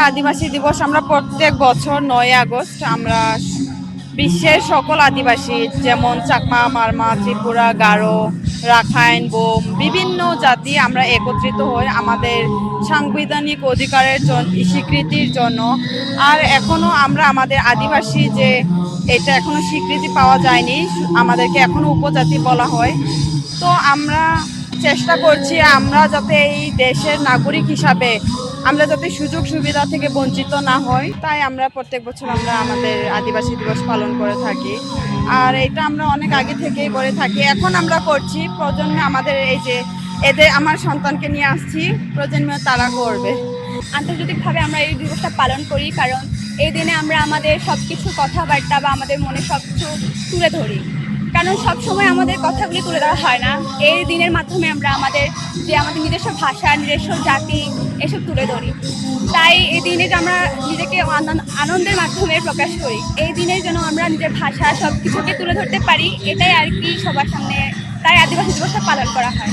আদিবাসী দিবস আমরা প্রত্যেক বছর 9 আগস্ট আমরা বিশ্বের সকল আদিবাসী যেমন চাকমা, মারমা, ত্রিপুরা, গারো, রাখাইন, বোম বিভিন্ন জাতি আমরা একত্রিত হই আমাদের সাংবিধানিক অধিকারের স্বীকৃতির জন্য। আর এখনো আমরা আমাদের আদিবাসী যে এটা এখনো স্বীকৃতি পাওয়া যায়নি, আমাদেরকে এখনো উপজাতি বলা হয়। তো আমরা চেষ্টা করছি আমরা যাতে এই দেশের নাগরিক হিসাবে আমরা যাতে সুযোগ সুবিধা থেকে বঞ্চিত না হই, তাই আমরা প্রত্যেক বছর আমরা আমাদের আদিবাসী দিবস পালন করে থাকি। আর এটা আমরা অনেক আগে থেকেই করে থাকি, এখন আমরা করছি। প্রজন্মে আমাদের এই যে এদের আমার সন্তানকে নিয়ে আসছি, প্রজন্মে তারা করবে। আন্তর্জাতিকভাবে আমরা এই দিবসটা পালন করি কারণ এই দিনে আমরা আমাদের সব কিছু কথাবার্তা বা আমাদের মনে সব কিছু তুলে ধরি, কারণ সবসময় আমাদের কথাগুলি তুলে ধরা হয় না। এই দিনের মাধ্যমে আমরা আমাদের নিজস্ব ভাষা, নিজস্ব জাতি এসব তুলে ধরি। তাই এই দিনে যে আমরা নিজেকে আনন্দের মাধ্যমে প্রকাশ করি, এই দিনে যেন আমরা নিজের ভাষা সব কিছুকে তুলে ধরতে পারি, এটাই আর কি সবার সামনে। তাই আদিবাসী দিবসটা পালন করা হয়।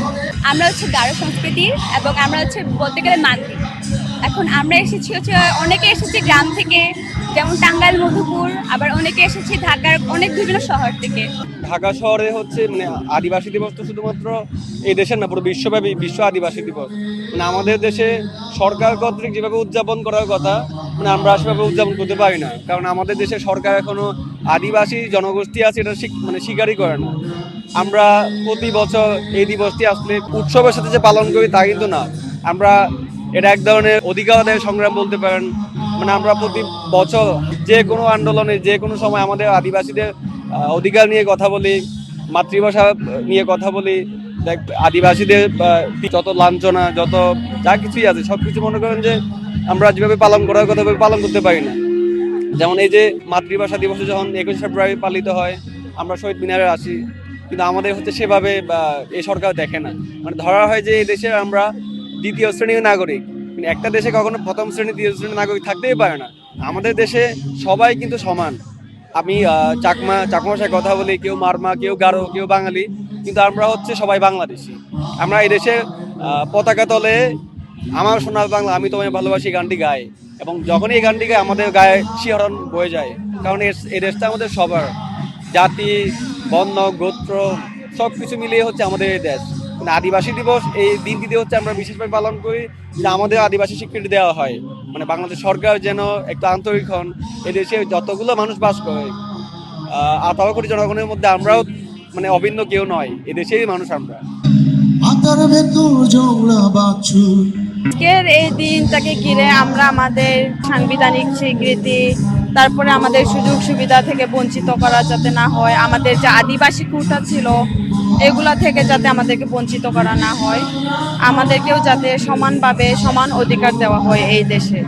আমরা হচ্ছে গারো সংস্কৃতির এবং আমরা হচ্ছে বলতে গেলে মান্তি। এখন আমরা এসেছি অনেকে এসেছি গ্রাম থেকে, যেমন টাঙ্গাইল, মধুপুর, আবার অনেকে এসেছি ঢাকার অনেক বিভিন্ন শহর থেকে। ঢাকা শহরে হচ্ছে আদিবাসী দিবস তো শুধুমাত্র এই দেশের না, পুরো বিশ্বব্যাপী বিশ্ব আদিবাসী দিবস। আমাদের দেশে সরকার কর্তৃক যেভাবে উদযাপন করার কথা আমরা সেভাবে উদযাপন করতে পারি না, কারণ আমাদের দেশে সরকার এখনো আদিবাসী জনগোষ্ঠী আছে এটা স্বীকারই করে না। আমরা প্রতি বছর এই দিবসটি আসলে উৎসবের সাথে যে পালন করি তা কিন্তু না, আমরা এটা এক ধরনের অধিকার আদায়ের সংগ্রাম বলতে পারেন। আমরা প্রতি বছর যে কোনো আন্দোলনে যে কোনো সময় আমাদের আদিবাসীদের অধিকার নিয়ে কথা বলি, মাতৃভাষা নিয়ে কথা বলি। আদিবাসীদের যত লাঞ্ছনা, যত যা কিছুই আছে সব কিছু মনে করেন যে আমরা যেভাবে পালন করার কথা পালন করতে পারি না। যেমন এই যে মাতৃভাষা দিবসে যখন 21 ফেব্রুয়ারি পালিত হয়, আমরা শহীদ মিনারে আসি, কিন্তু আমাদের হচ্ছে সেভাবে এই সরকার দেখে না। ধরা হয় যে এই দেশে আমরা দ্বিতীয় শ্রেণীর নাগরিক, একটা দেশে কখনো প্রথম শ্রেণী দ্বিতীয় শ্রেণীর নাগরিক থাকতেই পারে না। আমাদের দেশে সবাই কিন্তু সমান। আমি চাকমা ভাষায় কথা বলি, কেউ মারমা, কেউ গারো, কেউ বাঙালি, কিন্তু আমরা হচ্ছে সবাই বাংলাদেশি। আমরা এই দেশের পতাকা তলে আমার সোনার বাংলা আমি তোমায় ভালোবাসি গানটি গাই, এবং যখনই এই গানটি গাই আমাদের গায়ে শিহরণ বয়ে যায়, কারণ এই দেশটা আমাদের সবার, জাতি, বর্ণ, গোত্র সব কিছু মিলিয়ে হচ্ছে আমাদের এই দেশ। আদিবাসী দিবস এই দিনটিতে হচ্ছে আমরা বিশেষভাবে পালন করি যে আমাদের আদিবাসী স্বীকৃতি দেওয়া হয়, বাংলাদেশ সরকার যেন একটু আন্তরিক হন। এদেশে যতগুলো মানুষ বাস করে 18 কোটি জনগণের মধ্যে আমরাও অভিন্ন কেউ নয়, এদেশেই মানুষ আমরা। আজকের এই দিনটাকে ঘিরে আমরা আমাদের সাংবিধানিক স্বীকৃতি, তারপরে আমাদের সুযোগ সুবিধা থেকে বঞ্চিত করা যাতে না হয়, আমাদের যে আদিবাসী কোটা ছিল এগুলা থেকে যাতে আমাদেরকে বঞ্চিত করা না হয়, আমাদেরকেও যাতে সমানভাবে সমান অধিকার দেওয়া হয়। এই দেশে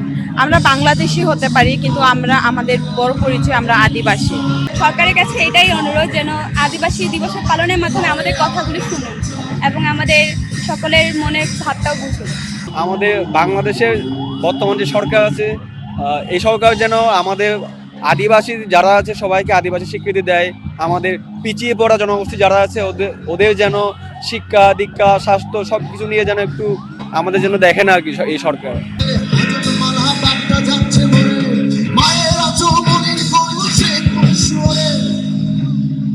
আমরা বাংলাদেশি হতে পারি, কিন্তু আমরা আমাদের বড় পরিচয় আমরা আদিবাসী। সরকারের কাছে এটাই অনুরোধ যেন আদিবাসী দিবস পালনের মাধ্যমে আমাদের কথাগুলি শুনুন এবং আমাদের সকলের মনের ভাবটাও বুঝুন। আমাদের বাংলাদেশের বর্তমান যে সরকার আছে, এই সরকার যেন আমাদের আদিবাসী যারা আছে সবাইকে আদিবাসী স্বীকৃতি দেয়। আমাদের পিছিয়ে পড়া জনগোষ্ঠী যারা আছে ওদের যেন শিক্ষা দীক্ষা স্বাস্থ্য সব কিছু নিয়ে যেন একটু আমাদের জন্য দেখে না আর কি এই সরকার।